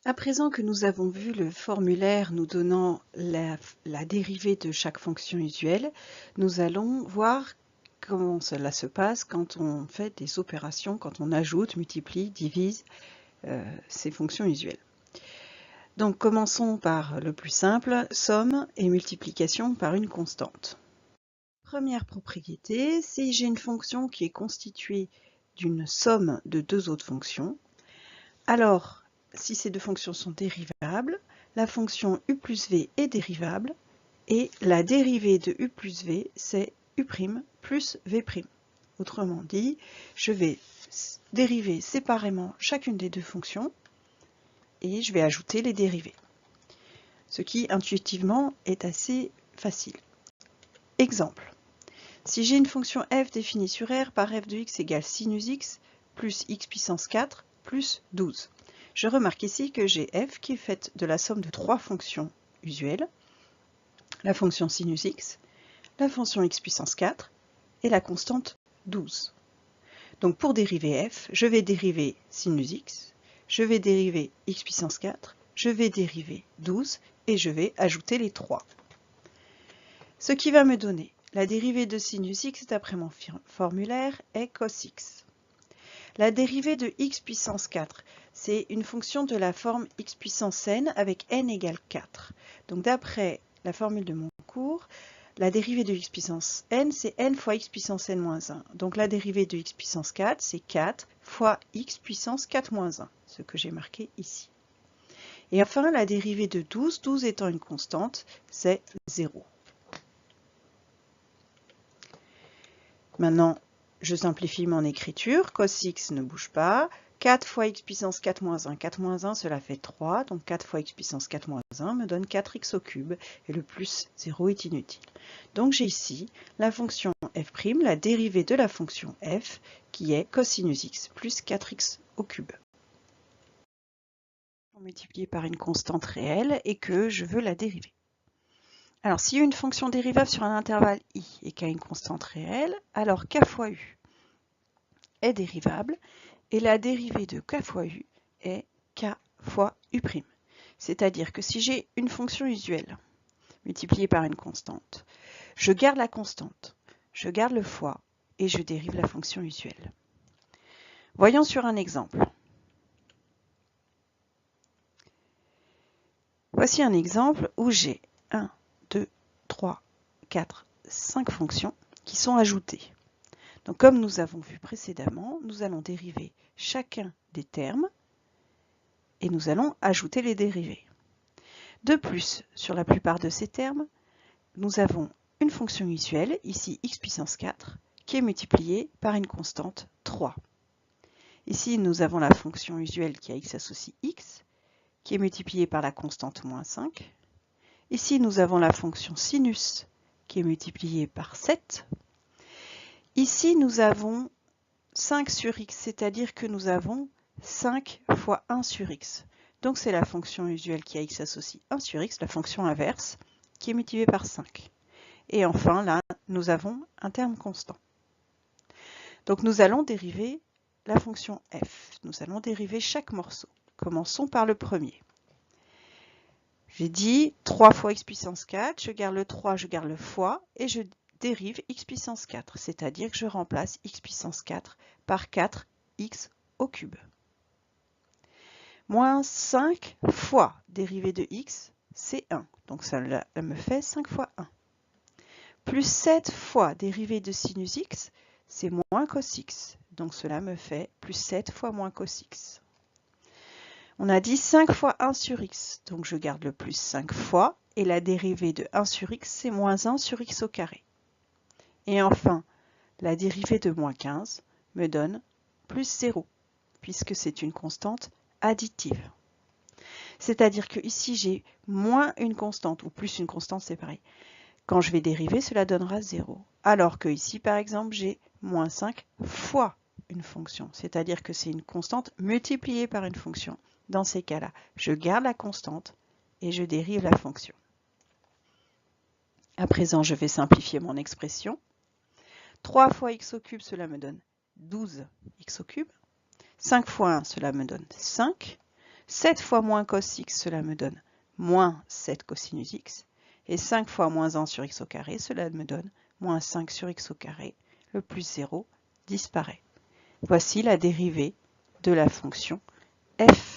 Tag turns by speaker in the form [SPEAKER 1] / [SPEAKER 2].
[SPEAKER 1] À présent que nous avons vu le formulaire nous donnant la dérivée de chaque fonction usuelle, nous allons voir comment cela se passe quand on fait des opérations, quand on ajoute, multiplie, divise ces fonctions usuelles. Donc commençons par le plus simple, somme et multiplication par une constante. Première propriété, si j'ai une fonction qui est constituée d'une somme de deux autres fonctions, alors si ces deux fonctions sont dérivables, la fonction u plus v est dérivable et la dérivée de u plus v, c'est u' plus v'. Autrement dit, je vais dériver séparément chacune des deux fonctions et je vais ajouter les dérivées. Ce qui intuitivement est assez facile. Exemple. Si j'ai une fonction f définie sur R par f de x égale sinus x plus x puissance 4 plus 12. Je remarque ici que j'ai f qui est faite de la somme de trois fonctions usuelles, la fonction sinus x, la fonction x puissance 4 et la constante 12. Donc pour dériver f, je vais dériver sinus x, je vais dériver x puissance 4, je vais dériver 12 et je vais ajouter les 3. Ce qui va me donner la dérivée de sinus x d'après mon formulaire est cos x. La dérivée de x puissance 4, c'est une fonction de la forme x puissance n avec n égale 4. Donc d'après la formule de mon cours, la dérivée de x puissance n, c'est n fois x puissance n moins 1. Donc la dérivée de x puissance 4, c'est 4 fois x puissance 4 moins 1, ce que j'ai marqué ici. Et enfin, la dérivée de 12, 12 étant une constante, c'est 0. Maintenant, je simplifie mon écriture. Cos x ne bouge pas. 4 fois x puissance 4 moins 1. 4 moins 1, cela fait 3. Donc 4 fois x puissance 4 moins 1 me donne 4x au cube. Et le plus 0 est inutile. Donc j'ai ici la fonction f', la dérivée de la fonction f, qui est cosinus x plus 4x au cube. Multiplié par une constante réelle et que je veux la dériver. Alors, si une fonction dérivable sur un intervalle i et qu'a une constante réelle, alors k fois u est dérivable et la dérivée de k fois u est k fois u'. C'est-à-dire que si j'ai une fonction usuelle multipliée par une constante, je garde la constante, je garde le fois et je dérive la fonction usuelle. Voyons sur un exemple. Voici un exemple où j'ai 1, 2, 3, 4, 5 fonctions qui sont ajoutées. Donc comme nous avons vu précédemment, nous allons dériver chacun des termes et nous allons ajouter les dérivés. De plus, sur la plupart de ces termes, nous avons une fonction usuelle, ici x puissance 4, qui est multipliée par une constante 3. Ici, nous avons la fonction usuelle qui a x associe x, qui est multipliée par la constante moins 5. Ici, nous avons la fonction sinus, qui est multipliée par 7. Ici, nous avons 5 sur x, c'est-à-dire que nous avons 5 fois 1 sur x. Donc c'est la fonction usuelle qui a x associe 1 sur x, la fonction inverse, qui est multipliée par 5. Et enfin, là, nous avons un terme constant. Donc nous allons dériver la fonction f. Nous allons dériver chaque morceau. Commençons par le premier. J'ai dit 3 fois x puissance 4, je garde le 3, je garde le fois, et je dérive x puissance 4, c'est-à-dire que je remplace x puissance 4 par 4x au cube. Moins 5 fois dérivée de x, c'est 1. Donc ça me fait 5 fois 1. Plus 7 fois dérivée de sinus x, c'est moins cos x. Donc cela me fait plus 7 fois moins cos x. On a dit 5 fois 1 sur x. Donc je garde le plus 5 fois. Et la dérivée de 1 sur x, c'est moins 1 sur x au carré. Et enfin, la dérivée de moins 15 me donne plus 0, puisque c'est une constante additive. C'est-à-dire que ici, j'ai moins une constante, ou plus une constante, c'est pareil. Quand je vais dériver, cela donnera 0. Alors que ici, par exemple, j'ai moins 5 fois une fonction. C'est-à-dire que c'est une constante multipliée par une fonction. Dans ces cas-là, je garde la constante et je dérive la fonction. À présent, je vais simplifier mon expression. 3 fois x au cube, cela me donne 12x au cube. 5 fois 1, cela me donne 5. 7 fois moins cos x, cela me donne moins 7 cosinus x. Et 5 fois moins 1 sur x au carré, cela me donne moins 5 sur x au carré. Le plus 0 disparaît. Voici la dérivée de la fonction f